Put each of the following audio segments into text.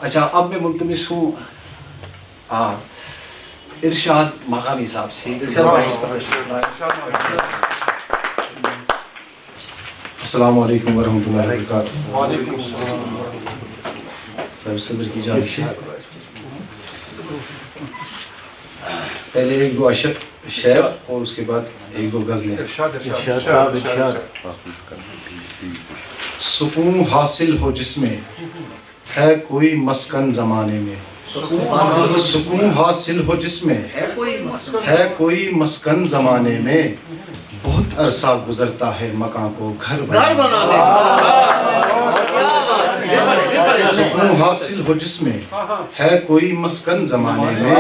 اچھا اب میں ملتمس ہوں ارشاد مقامی صاحب سے. السلام علیکم ورحمۃ اللہ وبرکاتہ. وعلیکم السلام. صدر کی جانب سے پہلے ایک دو شعر اور اس کے بعد ایک دو غزلیں. سکون حاصل ہو جس میں ہے کوئی مسکن زمانے میں. سکون حاصل ہو جس میں ہے کوئی مسکن زمانے میں. بہت عرصہ گزرتا ہے مکان کو گھر بنانے. سکون حاصل ہو جس میں ہے کوئی مسکن زمانے میں.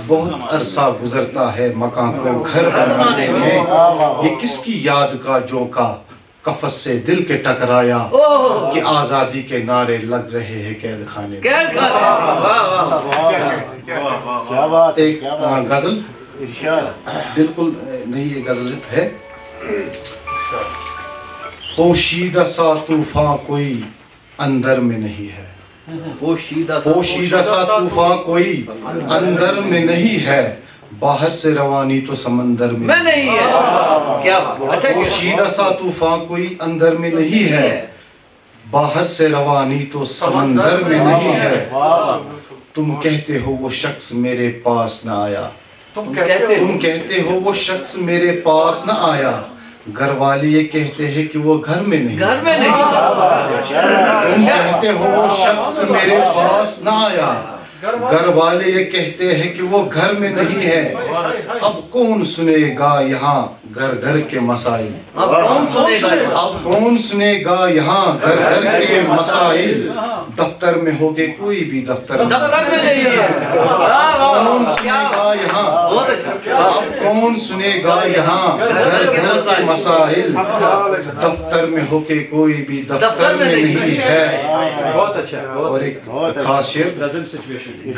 بہت عرصہ گزرتا ہے مکان کو گھر بنانے میں. یہ کس کی یاد کا جھونکا قفس سے دل کے ٹکرایا کہ آزادی کے نعرے لگ رہے ہیں قید خانے میں. ایک غزل بالکل نہیں یہ غزل ہے. پوشیدہ سا طوفان کوئی اندر میں نہیں ہے. پوشیدہ سا طوفان کوئی اندر میں نہیں ہے. باہر سے روانی تو سمندر میں نہیں ہے. پوشیدہ سا طوفان کوئی اندر میں نہیں ہے. باہر سے روانی تو سمندر میں نہیں ہے. تم کہتے ہو وہ شخص میرے پاس نہ آیا. تم کہتے ہو وہ شخص میرے پاس نہ آیا. گھر والے یہ کہتے ہیں کہ وہ گھر میں نہیں. تم کہتے ہو وہ شخص میرے پاس نہ آیا. گھر والے یہ کہتے ہیں کہ وہ گھر میں نہیں ہے. اب کون سنے گا یہاں گھر گھر کے مسائل. اب کون سنے گا یہاں گھر گھر کے مسائل. دفتر میں ہوگے کوئی بھی دفتر میں نہیں ہے. کون سنے گا یہاں اب کون سنے گا یہاں گھر گھر کے مسائل. دفتر میں ہو کے کوئی بھی دفتر میں نہیں ہے. اور ایک خاص شعر.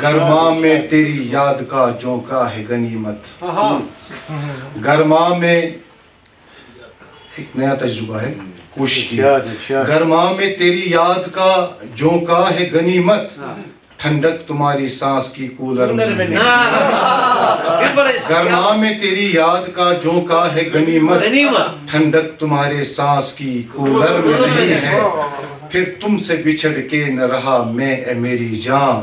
گرما میں تیری یاد کا جھونکا ہے غنیمت. گرما میں ایک نیا تجربہ ہے کوشش کی. گرما میں تیری یاد کا جھونکا ہے غنیمت. ٹھنڈک تمہاری سانس کی کولر میں نہیں. گرما میں تیری یاد کا جھونکا ہے غنیمت. ٹھنڈک تمہارے سانس کی کولر میں نہیں ہے. پھر تم سے بچھڑ کے نہ رہا میں اے میری جان.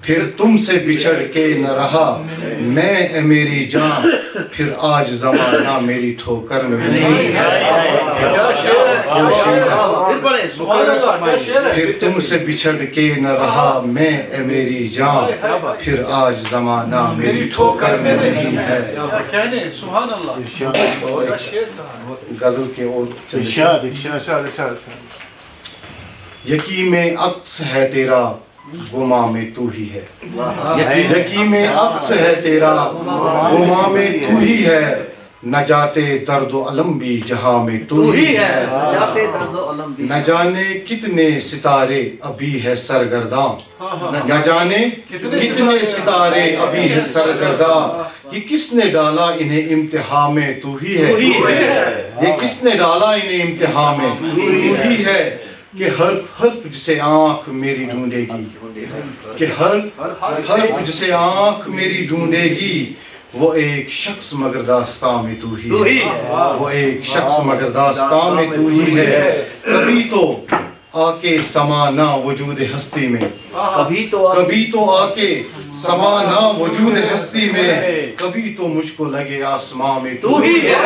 پھر تم سے بچھڑ کے نہ رہا میں اے میری جان. پھر آج زمانہ میری ٹھوکر میں نہیں ہے. پھر تم سے بچھڑ کے نہ رہا میں اے میری جان. پھر آج زمانہ میری ٹھوکر میں نہیں ہے. غزل کے اور یقین میں عکس ہے تیرا گماں میں تو ہی ہے. یقین میں عکس ہے تیرا گماں میں تو ہی ہے. نجات درد و علم بھی جہاں میں تو ہی ہے. نہ جانے کتنے ستارے ابھی ہے سرگرداں. نہ جانے کتنے ستارے ابھی ہے سرگرداں. یہ کس نے ڈالا انہیں امتحان میں تو ہی ہے. یہ کس نے ڈالا انہیں امتحان میں تو ہی ہے. کہ حرف جسے آنکھ میری ڈھونڈے گی. کہ حرف جسے آنکھ میری ڈھونڈے گی. وہ ایک شخص مگر داستان میں تو ہی ہے. وہ ایک شخص مگر داستان میں تو ہی ہے. کبھی تو آ کے سمانا وجود ہستی میں. کبھی تو آ کے سمانا وجود ہستی میں. کبھی تو مجھ کو لگے آسمان میں تو ہی ہے.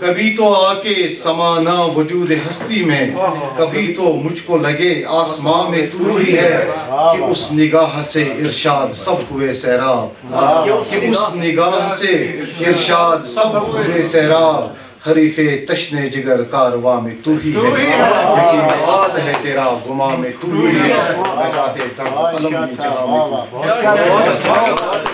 کبھی تو آ کے سمانا وجود ہستی میں. کبھی تو مجھ کو لگے آسمان میں تو ہی ہے. کہ اس نگاہ سے ارشاد سب ہوئے سیراب. کہ اس نگاہ سے ارشاد سب ہوئے سیراب. حریف تشنے جگر کارواں میں تو ہی ہے. یقین عکس ہے تیرا گماں میں تو ہی ہے. نجات درد و علم بھی جہاں میں تو ہی ہے.